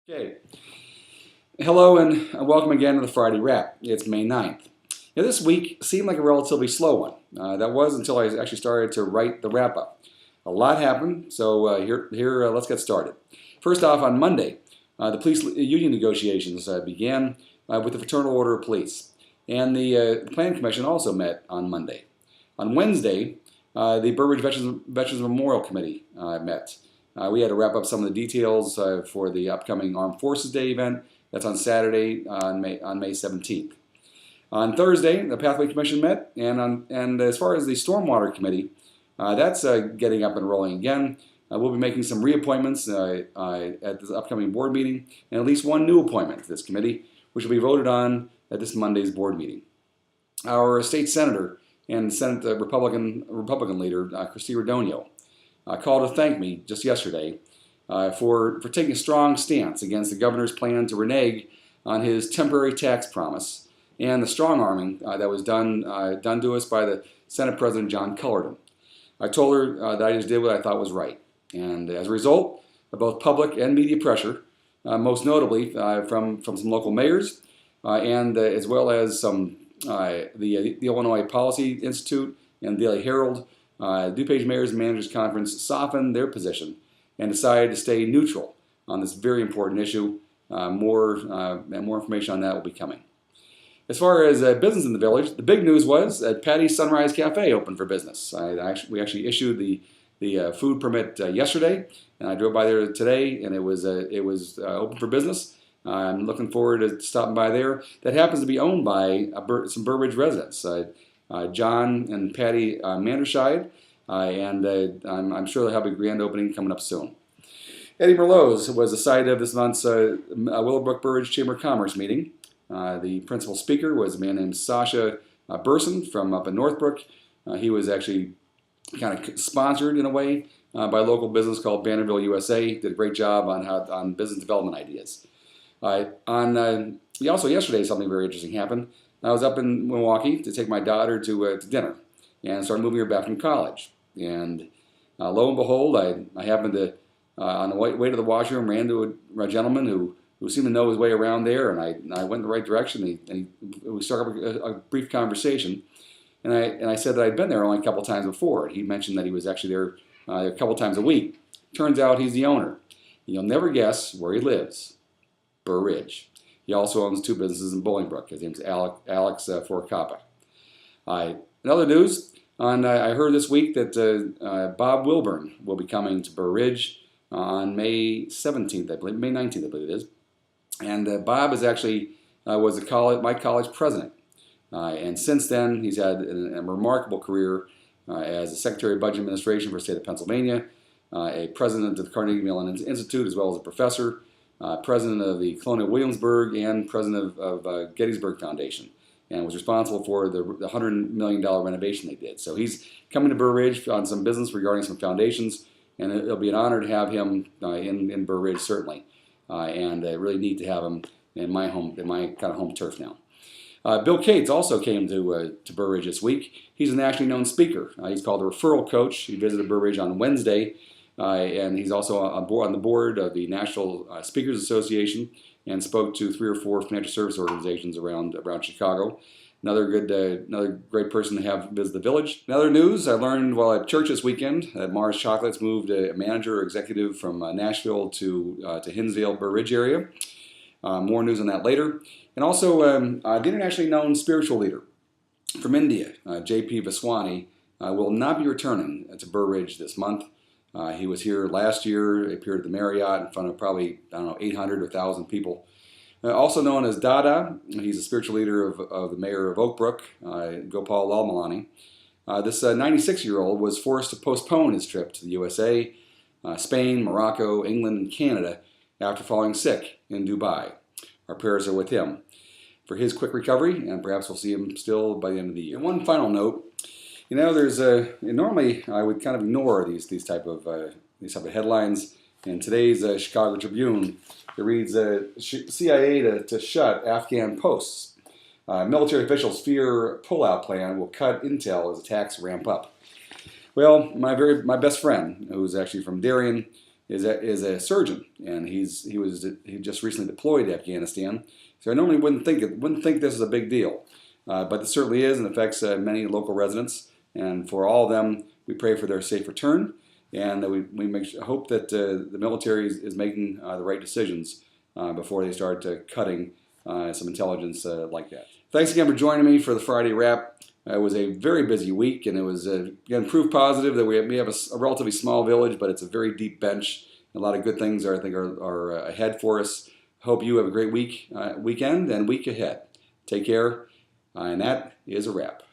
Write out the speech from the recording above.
Okay. Hello and welcome again to the Friday Wrap. It's May 9th. Now, this week seemed like a relatively slow one. That was until I actually started to write the wrap-up. A lot happened, so let's get started. First off, on Monday, the police union negotiations began with the Fraternal Order of Police, and the Planning Commission also met on Monday. On Wednesday, the Burbridge Veterans Memorial Committee met. We had to wrap up some of the details for the upcoming Armed Forces Day event. That's on Saturday on May 17th. On Thursday, the Pathway Commission met, and as far as the Stormwater Committee, that's getting up and rolling again. We'll be making some reappointments at this upcoming board meeting, and at least one new appointment to this committee, which will be voted on at this Monday's board meeting. Our state senator and Senate Republican leader, Christy Radogno, called to thank me just yesterday for taking a strong stance against the governor's plan to renege on his temporary tax promise and the strong-arming that was done to us by the Senate President John Cullerton. I told her that I just did what I thought was right. And as a result of both public and media pressure, most notably from some local mayors and as well as some the Illinois Policy Institute and Daily Herald, DuPage Mayors and Managers Conference softened their position and decided to stay neutral on this very important issue. More information on that will be coming. As far as business in the village, the big news was that Patty's Sunrise Cafe opened for business. We actually issued the food permit yesterday, and I drove by there today, and it was open for business. I'm looking forward to stopping by there. That happens to be owned by some Burbridge residents, John and Patty Manderscheid, and I'm sure they'll have a grand opening coming up soon. Eddie Merlot's was the site of this month's Willowbrook Burbridge Chamber of Commerce meeting. The principal speaker was a man named Sasha Burson from up in Northbrook. He was actually kind of sponsored in a way by a local business called Bannerville USA. Did a great job on business development ideas. Also yesterday something very interesting happened. I was up in Milwaukee to take my daughter to dinner and started moving her back from college. And lo and behold, I happened to, on the way to the washroom, ran into a gentleman who seemed to know his way around there, and I went in the right direction. And we started a brief conversation, and I said that I'd been there only a couple times before. He mentioned that he was actually there a couple times a week. Turns out he's the owner. You'll never guess where he lives. Burbridge. He also owns two businesses in Bolingbrook. His name's Alex Forcapa. In other news, I heard this week that Bob Wilburn will be coming to Burbridge on May 17th, I believe, May 19th, I believe it is. And Bob is actually was my college president. And since then, he's had a remarkable career as a Secretary of Budget Administration for the state of Pennsylvania, a president of the Carnegie Mellon Institute, as well as a professor, president of the Colonial Williamsburg, and president of Gettysburg Foundation, and was responsible for the $100 million renovation they did. So he's coming to Burbridge on some business regarding some foundations, and it'll be an honor to have him in Burbridge, certainly. And really neat to have him in my kind of home turf now. Bill Cates also came to Burbridge this week. He's a nationally known speaker. He's called the Referral Coach. He visited Burbridge on Wednesday, and he's also on the board of the National Speakers Association and spoke to 3 or 4 financial service organizations around Chicago. Another great person to have visit the village. In other news, I learned while at church this weekend that Mars Chocolates moved a manager or executive from Nashville to Hinsdale, Burbridge area. More news on that later. And also, the internationally known spiritual leader from India, J.P. Vaswani, will not be returning to Burbridge this month. He was here last year, appeared at the Marriott in front of probably, 800 or 1,000 people. Also known as Dada, he's a spiritual leader of the mayor of Oakbrook, Gopal Lalmalani. This 96-year-old was forced to postpone his trip to the USA, Spain, Morocco, England, and Canada after falling sick in Dubai. Our prayers are with him for his quick recovery, and perhaps we'll see him still by the end of the year. And one final note, there's normally I would kind of ignore these type of headlines. In today's Chicago Tribune, it reads, CIA to shut Afghan posts. Military officials fear pullout plan will cut intel as attacks ramp up. Well, my best friend, who's actually from Darien, is a surgeon, and he just recently deployed to Afghanistan. So I normally wouldn't think this is a big deal, but it certainly is, and affects many local residents. And for all of them, we pray for their safe return, and that hope that the military is making the right decisions before they start cutting some intelligence like that. Thanks again for joining me for the Friday Wrap. It was a very busy week, and it was, again, proof positive that we have a relatively small village, but it's a very deep bench. A lot of good things I think are ahead for us. Hope you have a great weekend and week ahead. Take care, and that is a wrap.